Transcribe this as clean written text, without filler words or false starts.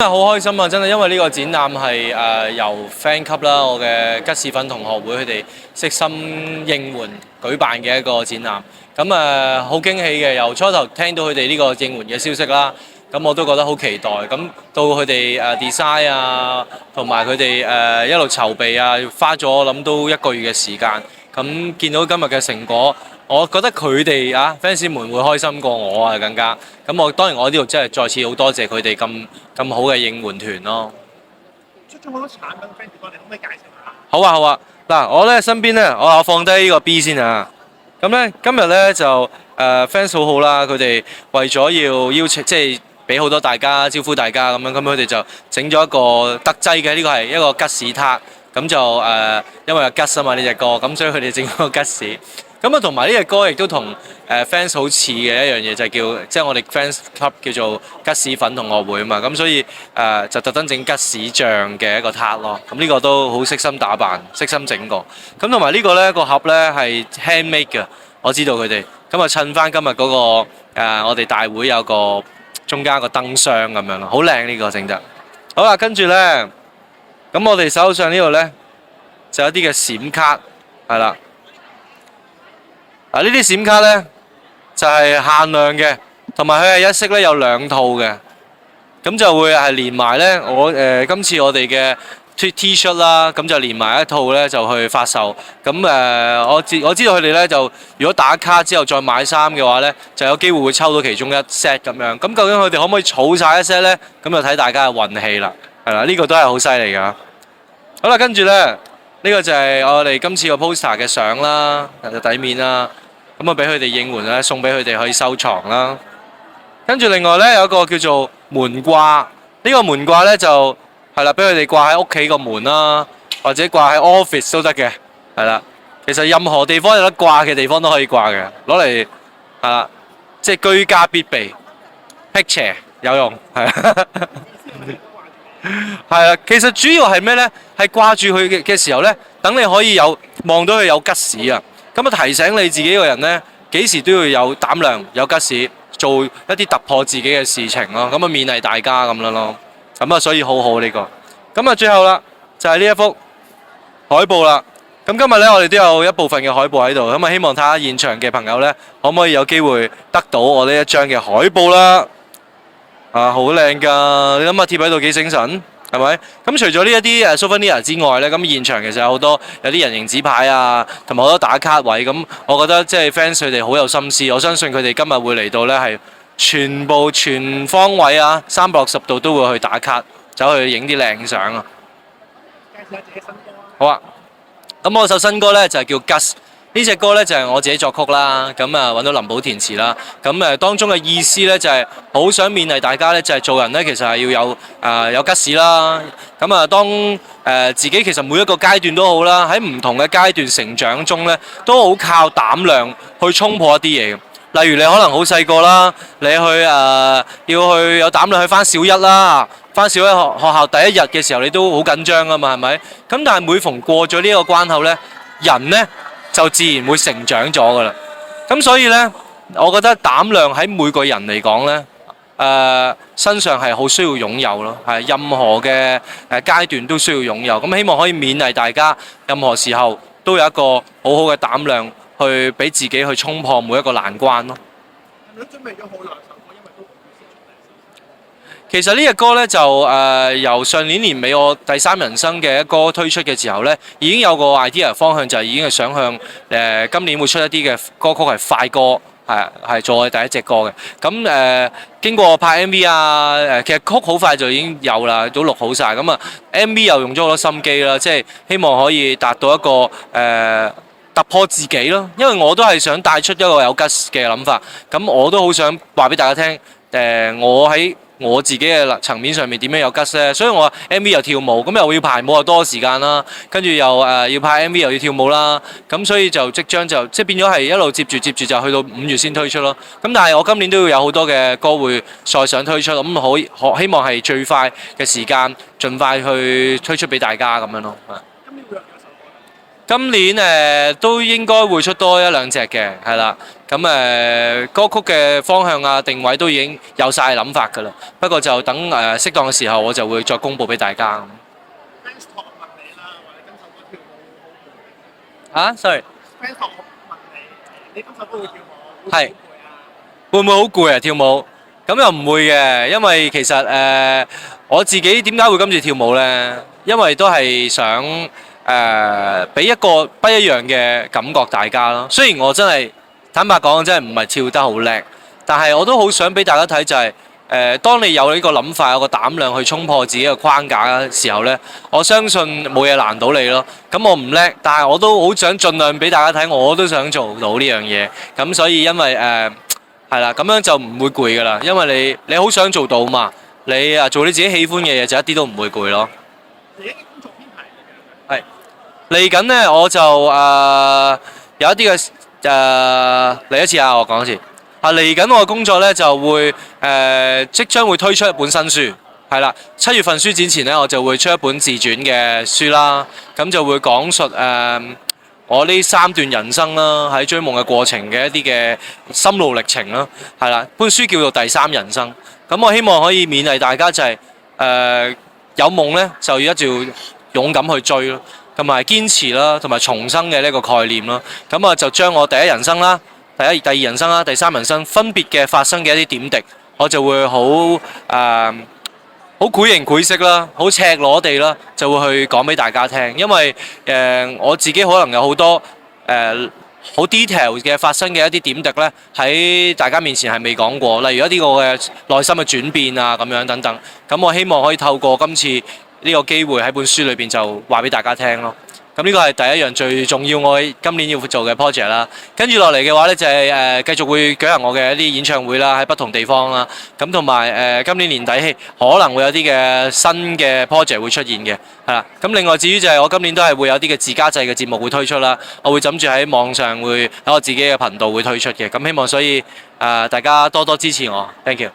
好開心啊！真係因為呢個展覽係由 Fan Club 啦，我嘅吉士粉同學會佢哋悉心應援舉辦嘅一個展覽。咁好驚喜嘅，由初頭聽到佢哋呢個應援嘅消息啦，咁我都覺得好期待。咁到佢哋design 啊，同埋佢哋一路籌備啊，花咗我諗都1個月嘅時間。咁見到今日嘅成果，我覺得佢哋fans 們會開心過我啊，更加。咁當然我呢度真係再次好多謝佢哋咁好嘅應援團咯。出咗好多產品 fans 幫你，可唔可以介紹下？好啊好啊，嗱我咧身邊咧，我放低呢個 B 先啊。咁咧今日咧就fans 好好啦，佢哋為咗要邀請，即係俾好多大家招呼大家咁樣，咁佢哋就整咗一個特製嘅，呢個係一個吉士撻。咁就因為有吉啊嘛呢隻歌，咁所以佢哋整咗個吉士。咁啊同埋呢隻歌亦都同fans 好似嘅一樣嘢，就係即係我哋 fans club 叫做吉士粉同學會啊嘛。咁所以就特登整吉士醬嘅一個撻咯。咁呢個都好悉心打扮，悉心整過。咁同埋呢個咧個盒咧係 handmade 嘅，我知道佢哋。咁啊襯翻今日嗰個我哋大會有個中間個燈箱咁樣咯，好靚呢個整得。好啦，跟住咧。咁我哋手上呢度呢，就有啲嘅閃卡，係啦。呢啲閃卡呢，就係限量嘅，同埋佢係一式呢有2套嘅，咁就會係連埋呢。今次我哋嘅 T 恤啦，咁就連埋一套呢，就去發售。咁我知道佢哋呢，就如果打卡之後再買衫嘅話呢，就有機會會抽到其中一 set 咁樣。咁究竟佢哋可唔可以儲晒一 set 呢？咁就睇大家嘅運氣啦。係啦，呢個都係好犀利㗎。好啦，跟住呢，呢個就係我哋今次個 poster 嘅相啦，底面啦。咁啊，俾佢哋應援啦，送俾佢哋可以收藏啦。跟住另外呢，有一個叫做門掛，呢個門掛呢，就係啦，俾佢哋掛喺屋企個門啦，或者掛喺 office 都得嘅。係啦，其實任何地方有得掛嘅地方都可以掛嘅，攞嚟係啦，即係居家必備 ，picture 有用係。係啊，其實主要係咩呢？係掛住佢嘅時候呢，等你可以望到佢有吉士啊，咁啊提醒你自己個人呢，幾時都要有膽量、有吉士，做一啲突破自己嘅事情咯。咁啊勉勵大家咁樣咯。咁啊所以好好呢個。咁啊最後啦，就係呢一幅海報啦。咁今日呢，我哋都有一部分嘅海報喺度，咁啊希望睇下現場嘅朋友呢，可唔可以有機會得到我呢一張嘅海報啦。好靚㗎！你諗下貼喺度幾醒神，係咪？咁除咗呢一啲souvenir 之外呢，咁現場其實有好多有啲人形紙牌啊，同埋好多打卡位。咁我覺得即係 fans 佢哋好有心思，我相信佢哋今日會嚟到呢係全方位啊，360度都會去打卡，走去影啲靚相啊！介紹下自己新歌啊！好啊！咁我首新歌呢，就係叫 Gus。呢隻歌呢，就係我自己作曲啦，咁揾到林寶填詞啦，咁當中嘅意思呢，就係好想勉勵大家呢，就係做人呢，其實係要有吉士啦，咁當自己其實每一個階段都好啦，喺唔同嘅階段成長中呢，都好靠膽量去衝破一啲嘢。例如你可能好細個啦，你要去有膽量去返小一啦，返小一學校第一日嘅時候你都好緊張啊嘛，係咪？咁但係每逢過咗呢個關口呢，人呢，就自然會成長咗噶啦，咁所以呢，我覺得膽量喺每個人嚟講呢，身上係好需要擁有咯，係任何嘅階段都需要擁有。咁希望可以勉勵大家，任何時候都有一個好好嘅膽量去俾自己去衝破每一個難關咯。係咪都準備咗好兩首歌，因為都其實呢隻歌呢，就由上年年尾我第3人生嘅歌推出嘅時候呢，已經有個 idea 方向，就係已經係想向今年會出一啲嘅歌曲係快歌，係做我哋第一隻歌嘅。咁經過拍 MV 啊，其實曲好快就已經有啦，都錄好晒。咁啊 MV 又用咗好多心機啦，即係希望可以達到一個突破自己咯。因為我都係想帶出一個有吉嘅諗法，咁我都好想話俾大家聽，我喺我自己嘅層面上面點樣有吉呢？所以我 MV 又跳舞，咁又要排舞又多時間啦，跟住又要拍 MV 又要跳舞啦，咁所以就即將就即係變咗係一路接住就去到5月先推出咯。咁但係我今年都要有好多嘅歌會再想推出，咁希望係最快嘅時間，盡快去推出俾大家咁樣咯。今年會有首歌。今年都應該會出多1兩隻嘅，係啦。咁歌曲嘅方向啊定位都已經有晒諗法㗎啦。不過就等適當嘅時候，我就會再公佈俾大家。fans 託問你啦，話你今首歌跳舞好攰。啊，sorry。fans 託問你，你今首歌會跳舞，係會唔會好攰啊？會唔會好攰啊？跳舞？咁又唔會嘅，因為其實我自己點解會今次跳舞呢？因為都係想俾一個不一樣嘅感覺大家咯。雖然我真係坦白講，真係唔係跳得好叻，但係我都好想俾大家睇就係當你有呢個諗法、有個膽量去衝破自己嘅框架嘅時候呢，我相信冇嘢難到你咯。咁我唔叻，但係我都好想盡量俾大家睇，我都想做到呢樣嘢。咁所以因為係啦，咁樣就唔會攰噶啦，因為你好想做到嘛，你做你自己喜歡嘅嘢就一啲都唔會攰咯。你嘅工作編排係嚟緊呢，我就有一啲嘅嚟一次啊，我講一次。嚟緊我嘅工作呢，就會即將會推出一本新書，係啦，7月份書展前呢，我就會出一本自傳嘅書啦，咁就會講述我呢3段人生啦，喺追夢嘅過程嘅一啲嘅心路歷程啦，係啦，本書叫做《第三人生》。咁我希望可以勉勵大家就係有夢呢，就要一定要勇敢去追咯，同埋堅持啦，同埋重生嘅呢個概念咯。咁啊就將我第一人生啦、第二人生啦、第三人生分別嘅發生嘅一啲點滴，我就會好繪形繪色啦，好赤裸地啦，就會去講俾大家聽。因為我自己可能有好多好 detail 嘅發生嘅一啲點滴呢，喺大家面前係未講過。例如一啲我嘅內心嘅轉變啊，咁樣等等。咁我希望可以透過今次呢個機會喺本書裏邊就話俾大家聽咯。咁呢個係第一樣最重要，我今年要做嘅 project 啦。跟住落嚟嘅話呢，就係繼續會舉行我嘅一啲演唱會啦，喺不同地方啦。咁同埋今年年底可能會有啲嘅新嘅 project 會出現嘅，係啦。咁另外至於就係我今年都係會有啲嘅自家製嘅節目會推出啦。我會諗住喺網上會喺我自己嘅頻道會推出嘅。咁希望所以大家多多支持我，thank you。